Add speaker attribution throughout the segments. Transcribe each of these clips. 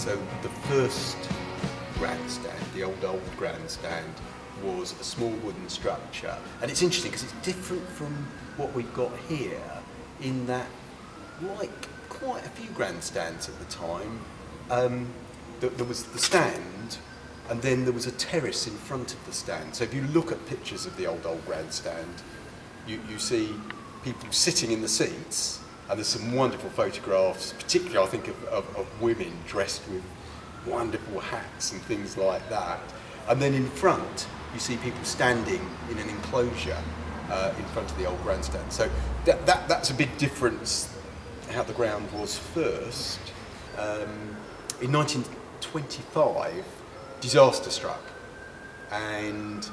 Speaker 1: So the first grandstand, the old grandstand, was a small wooden structure. And it's interesting because it's different from what we've got here in that, like quite a few grandstands at the time, there was the stand, and then there was a terrace in front of the stand. So if you look at pictures of the old grandstand, you see people sitting in the seats, and there's some wonderful photographs, particularly I think of women dressed with wonderful hats and things like that. And then in front, you see people standing in an enclosure in front of the old grandstand. So that's a big difference how the ground was first. In 1925, disaster struck, and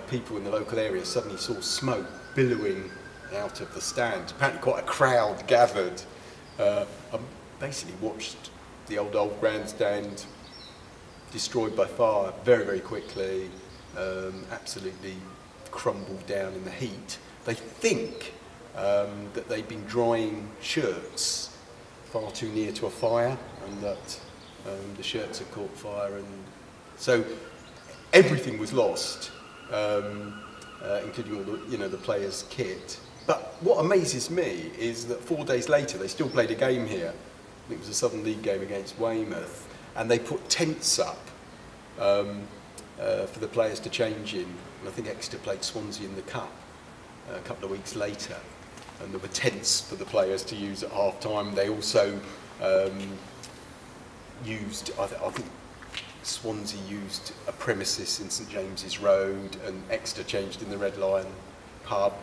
Speaker 1: people in the local area suddenly saw smoke billowing out of the stand. Apparently quite a crowd gathered and basically watched the old grandstand destroyed by fire very, very quickly, absolutely crumbled down in the heat. They think that they'd been drying shirts far too near to a fire, and that the shirts had caught fire, and so everything was lost, including all the players' kit. But what amazes me is that 4 days later they still played a game here. It was a Southern League game against Weymouth, and they put tents up for the players to change in. And I think Exeter played Swansea in the Cup a couple of weeks later, and there were tents for the players to use at half time. They also used, I think Swansea used a premises in St James's Road, and Exeter changed in the Red Lion pub.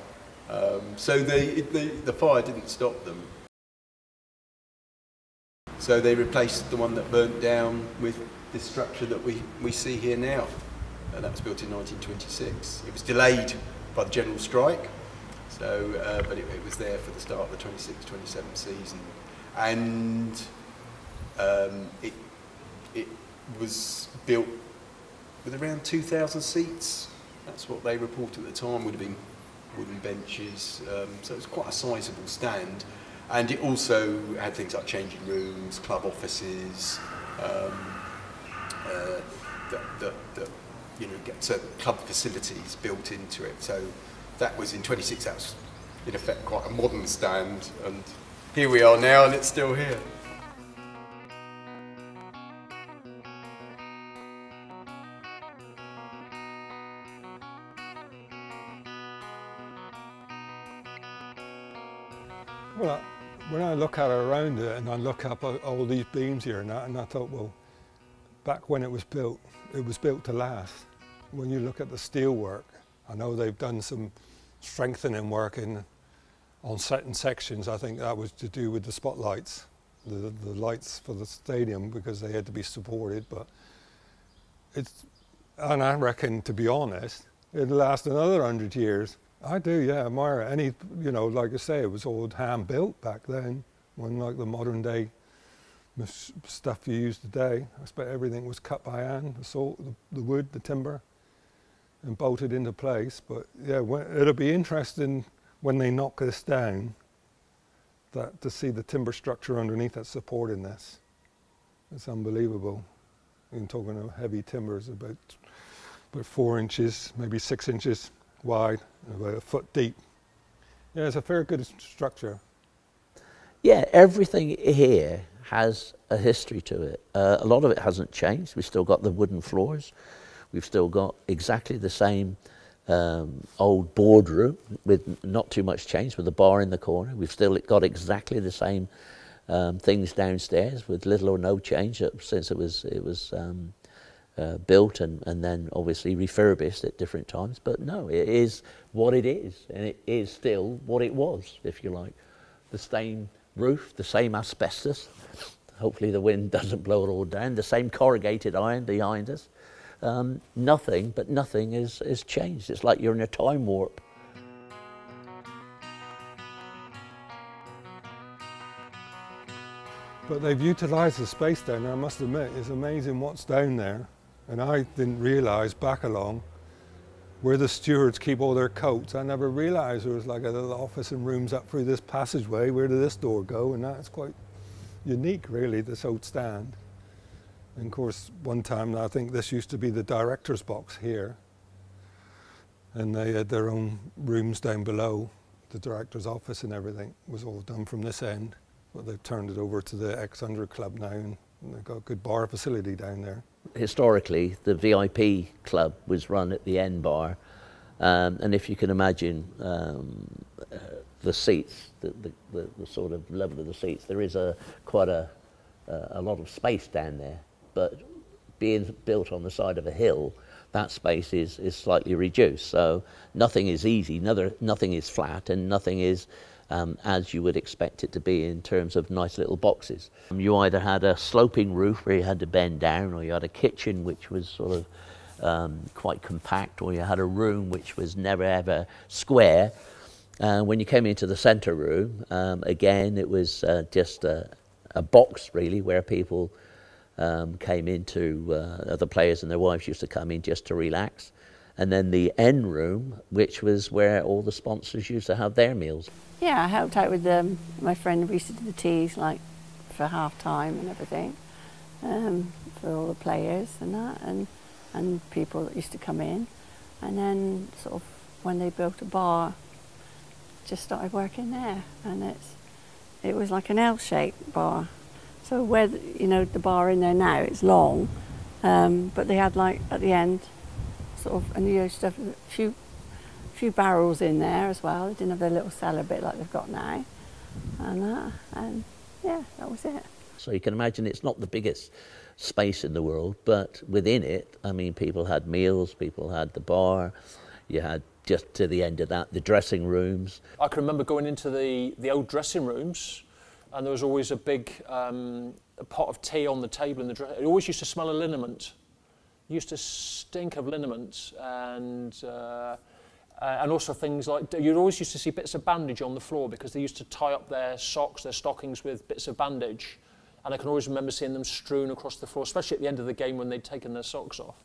Speaker 1: So the fire didn't stop them. So they replaced the one that burnt down with this structure that we see here now. That was built in 1926. It was delayed by the general strike, so but it was there for the start of the 26-27 season, and it was built with around 2,000 seats. That's what they report at the time. Would have been wooden benches, so it was quite a sizable stand. And it also had things like changing rooms, club offices, get certain club facilities built into it. So that was in 26. That was in effect quite a modern stand, and here we are now, and it's still here.
Speaker 2: Well, when I look at it around it, and I look up all these beams here and I thought, well, back when it was built to last. When you look at the steel work, I know they've done some strengthening work on certain sections. I think that was to do with the spotlights, the lights for the stadium, because they had to be supported. But and I reckon, to be honest, it'll last another 100 years. I do, yeah, admire it. Like I say, it was all hand built back then, when like the modern day stuff you use today. I expect everything was cut by hand, the salt, the wood, the timber, and bolted into place. But yeah, it'll be interesting when they knock this down, to see the timber structure underneath that's supporting this. It's unbelievable. You're talking of heavy timbers, about 4 inches, maybe 6 inches wide, about a foot deep. Yeah, it's a fair good structure.
Speaker 3: Yeah, everything here has a history to it. A lot of it hasn't changed. We've still got the wooden floors. We've still got exactly the same old boardroom with not too much change, with a bar in the corner. We've still got exactly the same things downstairs with little or no change since it was built and then obviously refurbished at different times. But no, it is what it is, and it is still what it was, if you like. The same roof, the same asbestos. Hopefully the wind doesn't blow it all down. The same corrugated iron behind us. Nothing is changed. It's like you're in a time warp.
Speaker 2: But they've utilised the space down there, I must admit. It's amazing what's down there. And I didn't realise back along where the stewards keep all their coats. I never realised there was like a little office and rooms up through this passageway. Where did this door go? And that's quite unique, really, this old stand. And of course, one time I think this used to be the director's box here, and they had their own rooms down below. The director's office and everything was all done from this end, but they've turned it over to the ex-100 club now, and they've got a good bar facility down there.
Speaker 3: Historically, the VIP club was run at the end bar, and if you can imagine the seats, the sort of level of the seats, there is quite a lot of space down there, but being built on the side of a hill, that space is slightly reduced. So nothing is easy, nothing is flat, and nothing is as you would expect it to be in terms of nice little boxes. You either had a sloping roof where you had to bend down, or you had a kitchen which was sort of quite compact, or you had a room which was never ever square. When you came into the centre room, again, it was just a box really, where people came into, the players and their wives used to come in just to relax. And then the end room, which was where all the sponsors used to have their meals.
Speaker 4: Yeah, I helped out with my friend. We used to do the teas like for half time and everything, for all the players and that, and people that used to come in. And then sort of when they built a bar, just started working there, and it was like an L-shaped bar. So where the bar in there now, it's long, but they had like at the end, sort of, and you used to have a few barrels in there as well. They didn't have their little cellar bit like they've got now, and yeah, that was it.
Speaker 3: So you can imagine it's not the biggest space in the world, but within it, I mean, people had meals, people had the bar, you had just to the end of that, the dressing rooms.
Speaker 5: I can remember going into the old dressing rooms, and there was always a big a pot of tea on the table in the dressing room. It always used to smell of liniment. It used to stink of liniment, and also things like, you always used to see bits of bandage on the floor because they used to tie up their socks, their stockings with bits of bandage. And I can always remember seeing them strewn across the floor, especially at the end of the game when they'd taken their socks off.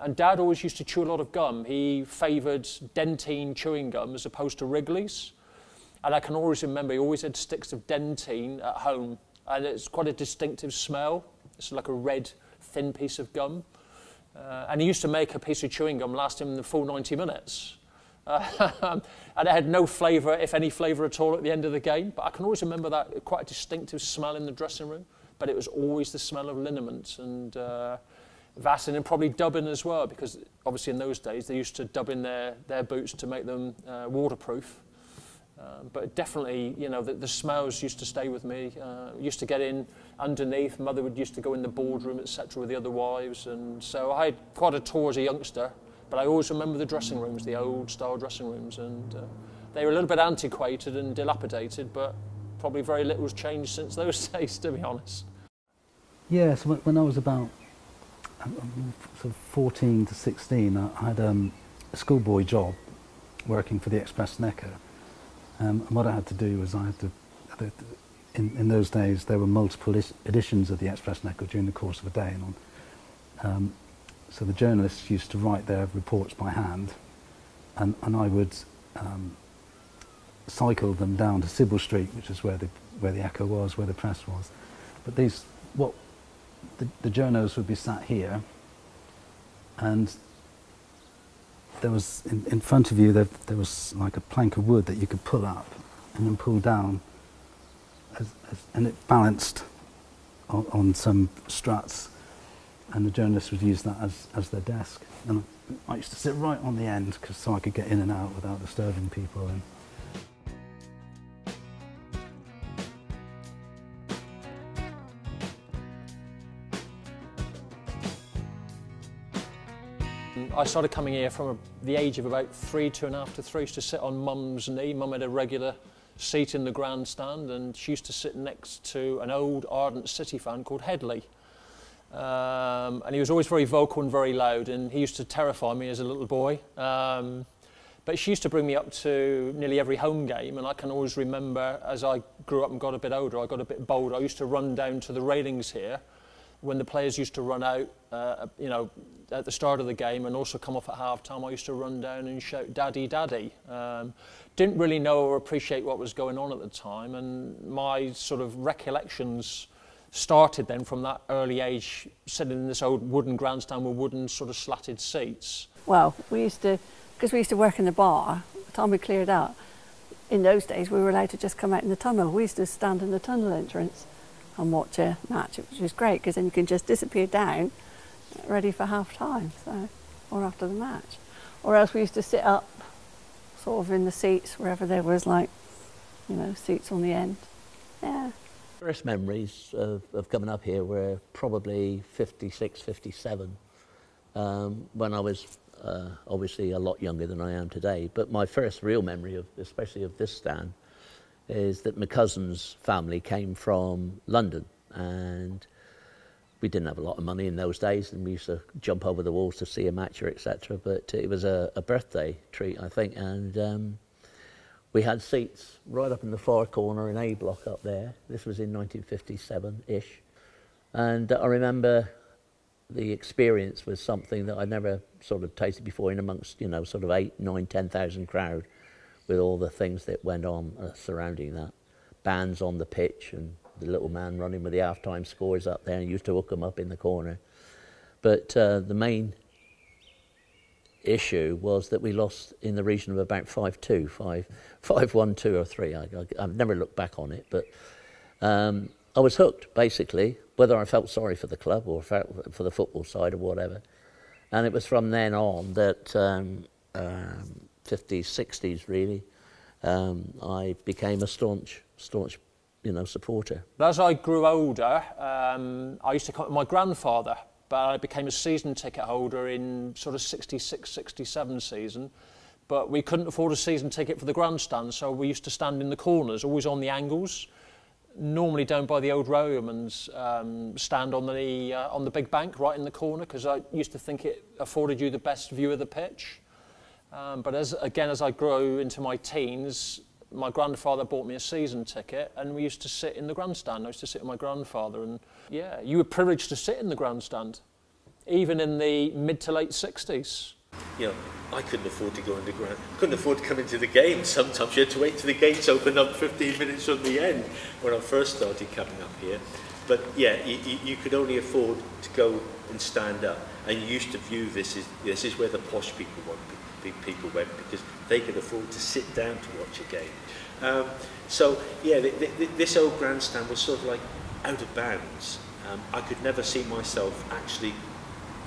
Speaker 5: And Dad always used to chew a lot of gum. He favoured Dentine chewing gum as opposed to Wrigley's. And I can always remember he always had sticks of Dentine at home. And it's quite a distinctive smell. It's like a red, thin piece of gum. And he used to make a piece of chewing gum last him the full 90 minutes. And it had no flavour, if any flavour at all, at the end of the game. But I can always remember that quite a distinctive smell in the dressing room. But it was always the smell of liniment and Vaseline, and probably dubbing as well, because obviously in those days they used to dub in their boots to make them waterproof. But definitely, you know, the smells used to stay with me. Used to get in underneath. Mother used to go in the boardroom, etc., with the other wives, and so I had quite a tour as a youngster. But I always remember the dressing rooms, the old-style dressing rooms, and they were a little bit antiquated and dilapidated, but probably very little's changed since those days, to be honest.
Speaker 6: Yeah, so when I was about sort of 14 to 16, I had a schoolboy job working for the Express Necker. And what I had to do was in those days there were multiple editions of the Express Necker during the course of a day, and so the journalists used to write their reports by hand, and I would cycle them down to Sybil Street, which is where the Echo was, where the press was. But the journos would be sat here, and there was in front of you there was like a plank of wood that you could pull up and then pull down, and it balanced on some struts, and the journalists would use that as their desk. And I used to sit right on the end so I could get in and out without disturbing people. And
Speaker 5: I started coming here from the age of about 3, 2.5 to 3. I used to sit on Mum's knee. Mum had a regular seat in the grandstand, and she used to sit next to an old ardent City fan called Headley. And he was always very vocal and very loud, and he used to terrify me as a little boy. But she used to bring me up to nearly every home game, and I can always remember as I grew up and got a bit older, I got a bit bolder. I used to run down to the railings here when the players used to run out, you know, at the start of the game, and also come off at half-time. I used to run down and shout, "Daddy, Daddy." Didn't really know or appreciate what was going on at the time, and my sort of recollections started then from that early age, sitting in this old wooden grandstand with wooden sort of slatted seats.
Speaker 4: Well, because we used to work in the bar, by the time we cleared out, in those days we were allowed to just come out in the tunnel. We used to stand in the tunnel entrance and watch a match, which was great because then you can just disappear down, ready for half time, so, or after the match. Or else we used to sit up, sort of in the seats, wherever there was like, you know, seats on the end. Yeah.
Speaker 3: First memories of coming up here were probably 56, 57, when I was obviously a lot younger than I am today. But my first real memory, especially of this stand, is that my cousin's family came from London, and we didn't have a lot of money in those days, and we used to jump over the walls to see a match or etc. But it was a birthday treat, I think, and we had seats right up in the far corner in A block up there. This was in 1957-ish. And I remember the experience was something that I never sort of tasted before in amongst, you know, sort of 8, 9, 10,000 crowd with all the things that went on surrounding that. Bands on the pitch and the little man running with the half-time scores up there and used to hook them up in the corner. But the main issue was that we lost in the region of about 5-2, 5-1, 2 or 3. I've never looked back on it, but I was hooked, basically, whether I felt sorry for the club or felt for the football side or whatever. And it was from then on that 50s, 60s really, I became a staunch, you know, supporter.
Speaker 5: As I grew older, I used to come with my grandfather, but I became a season ticket holder in sort of 66, 67 season. But we couldn't afford a season ticket for the grandstand, so we used to stand in the corners, always on the angles, normally down by the old Roman's stand on the big bank right in the corner, because I used to think it afforded you the best view of the pitch. But as I grew into my teens, my grandfather bought me a season ticket and we used to sit in the grandstand. I used to sit with my grandfather, and yeah, you were privileged to sit in the grandstand, even in the mid to late 60s.
Speaker 7: You know, I couldn't afford to go in the ground, couldn't afford to come into the game. Sometimes you had to wait till the gates opened up 15 minutes from the end when I first started coming up here. But yeah, you could only afford to go and stand up, and you used to view this is where the posh people went, because they could afford to sit down to watch a game. So yeah, this old grandstand was sort of like out of bounds. I could never see myself actually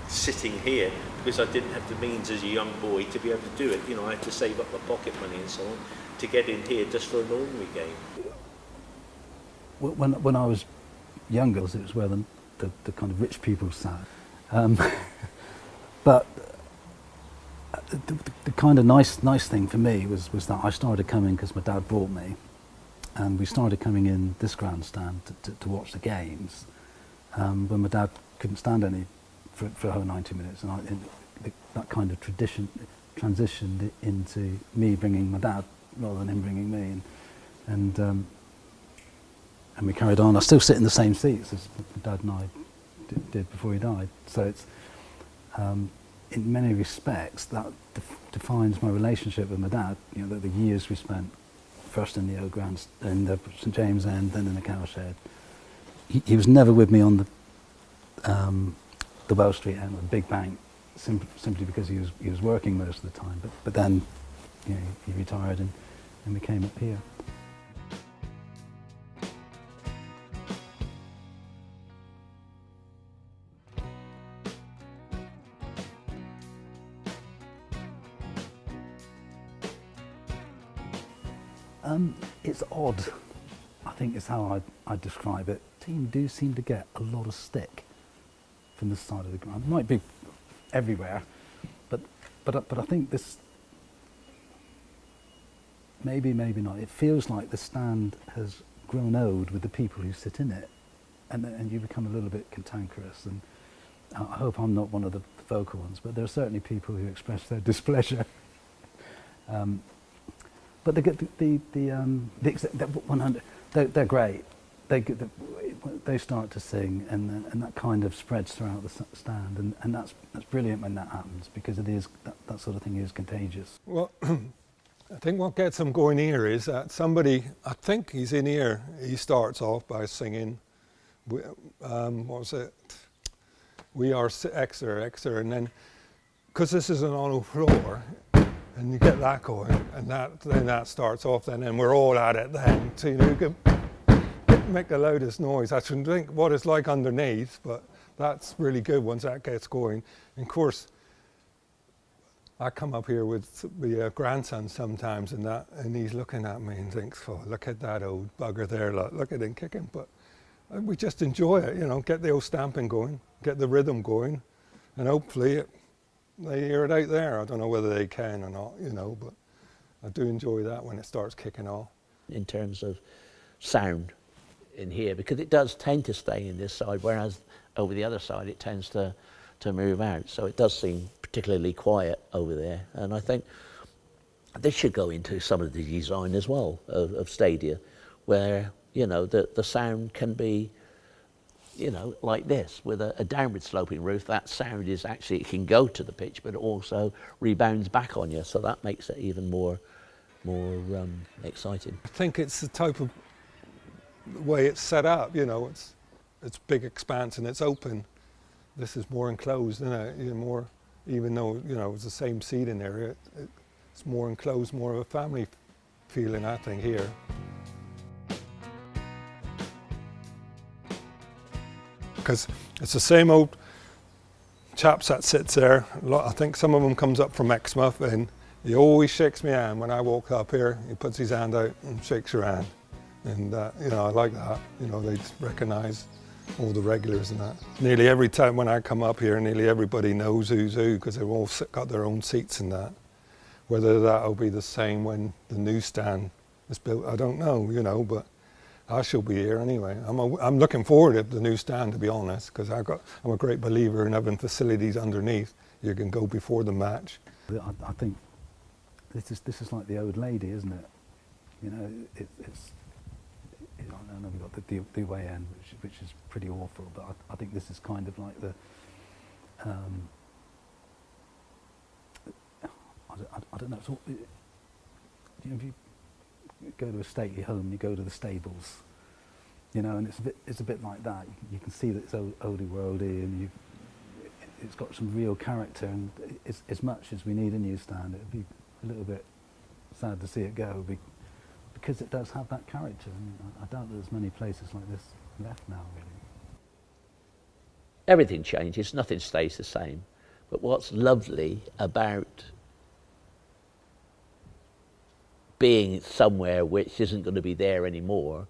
Speaker 7: sitting here because I didn't have the means as a young boy to be able to do it. You know, I had to save up my pocket money and so on to get in here just for an ordinary game.
Speaker 6: When I was younger, it was where the kind of rich people sat. But the kind of nice thing for me was that I started coming because my dad brought me, and we started coming in this grandstand to watch the games when my dad couldn't stand any for a whole 90 minutes, and that kind of tradition transitioned into me bringing my dad rather than him bringing me, and we carried on. I still sit in the same seats as my dad and I did before he died, so it's in many respects that defines my relationship with my dad. You know, the years we spent first in the Old Grandstand, in the St James End, then in the cowshed. He was never with me on the Wells Street end, the big bank, simply because he was working most of the time. But then, you know, he retired and we came up here. It's odd, I think is how I'd describe it. Team do seem to get a lot of stick from this side of the ground. It might be everywhere, but I think this, maybe not. It feels like the stand has grown old with the people who sit in it, and you become a little bit cantankerous. And I hope I'm not one of the vocal ones, but there are certainly people who express their displeasure. But they're great. They start to sing, and that kind of spreads throughout the stand, and that's brilliant when that happens, because it is that sort of thing is contagious.
Speaker 2: Well, I think what gets them going here is that somebody, I think he's in here, he starts off by singing what was it? We are Exeter, and then because this is an hollow floor, and you get that going, and then that starts off, and we're all at it then. So you can make the loudest noise. I shouldn't think what it's like underneath, but that's really good once that gets going. And of course, I come up here with the grandson sometimes, and he's looking at me and thinks, "Oh, look at that old bugger there! Look at him kicking." But we just enjoy it, get the old stamping going, get the rhythm going, and hopefully they hear it out there. I don't know whether they can or not, but I do enjoy that when it starts kicking off.
Speaker 3: In terms of sound in here, because it does tend to stay in this side, whereas over the other side it tends to move out. So it does seem particularly quiet over there. And I think this should go into some of the design as well of stadia, where, the sound can be, like this, with a downward sloping roof. That sound is actually, it can go to the pitch, but it also rebounds back on you. So that makes it even more exciting.
Speaker 2: I think it's the type of way it's set up, it's big expanse and it's open. This is more enclosed, isn't it? More, even though, it's the same seating area, it's more enclosed, more of a family feeling, I think, here. Because it's the same old chaps that sits there. I think some of them comes up from Exmouth, and he always shakes my hand when I walk up here. He puts his hand out and shakes your hand, and I like that. They recognise all the regulars and that. Nearly every time when I come up here, nearly everybody knows who's who because they've all got their own seats and that. Whether that'll be the same when the new stand is built, I don't know. But I shall be here anyway. I'm looking forward to the new stand, to be honest, because I'm a great believer in having facilities underneath. You can go before the match.
Speaker 6: I think this is like the old lady, isn't it? It's I know we've got the way end, which is pretty awful, but I think this is kind of like the I don't know. It's all, if you go to a stately home, you go to the stables, and it's a bit like that. You can see that it's oldie worldy, and it's got some real character. And as much as we need a new stand, it'd be a little bit sad to see it go, because it does have that character. I doubt there's many places like this left now, really.
Speaker 3: Everything changes, nothing stays the same. But what's lovely about being somewhere which isn't going to be there anymore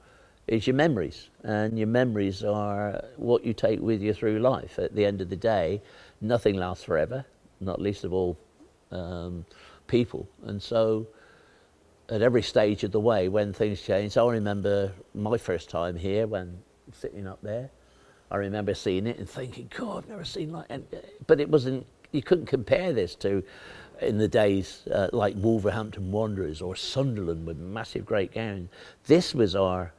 Speaker 3: is your memories. And your memories are what you take with you through life. At the end of the day, nothing lasts forever, not least of all people. And so at every stage of the way, when things change, I remember my first time here when sitting up there. I remember seeing it and thinking, God, I've never seen like it. But it wasn't, you couldn't compare this to in the days like Wolverhampton Wanderers or Sunderland with massive great gowns. This was our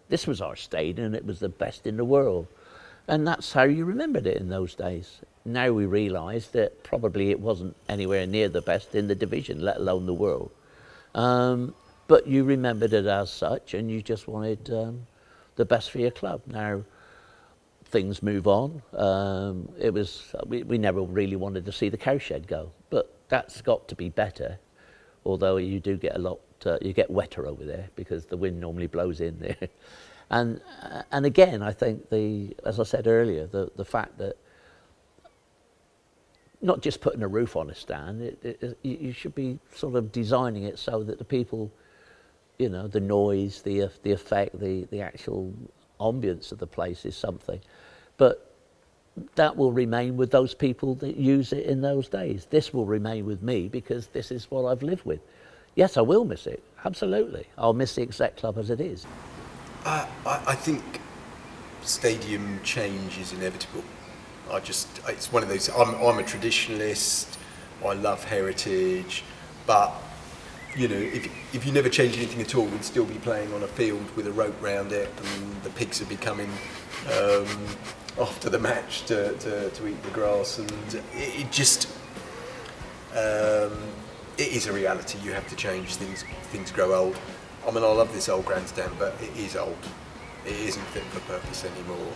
Speaker 3: stadium, and it was the best in the world. And that's how you remembered it in those days. Now we realise that probably it wasn't anywhere near the best in the division, let alone the world. But you remembered it as such, and you just wanted the best for your club. Now, things move on. We never really wanted to see the cowshed go, but that's got to be better. Although you do get you get wetter over there because the wind normally blows in there. And again, I think as I said earlier, the fact that not just putting a roof on a stand, you should be sort of designing it so that the people, the noise, the effect, the actual ambience of the place is something. But that will remain with those people that use it in those days. This will remain with me because this is what I've lived with. Yes, I will miss it, absolutely. I'll miss the Exec Club as it is.
Speaker 1: I think stadium change is inevitable. It's one of those, I'm a traditionalist, I love heritage, but if you never change anything at all, we'd still be playing on a field with a rope round it, and the pigs would be coming after the match to eat the grass, and it just it is a reality. You have to change things grow old. I mean, I love this old grandstand, but it is old. It isn't fit for purpose anymore.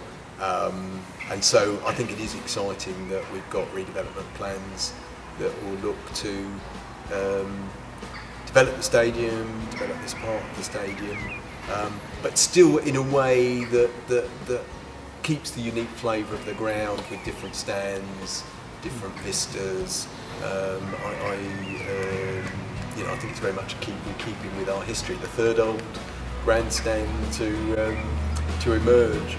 Speaker 1: And so I think it is exciting that we've got redevelopment plans that will look to develop the stadium, develop this part of the stadium, but still in a way that keeps the unique flavour of the ground with different stands, different vistas. I think it's very much in keeping with our history. The third Old Grandstand to emerge.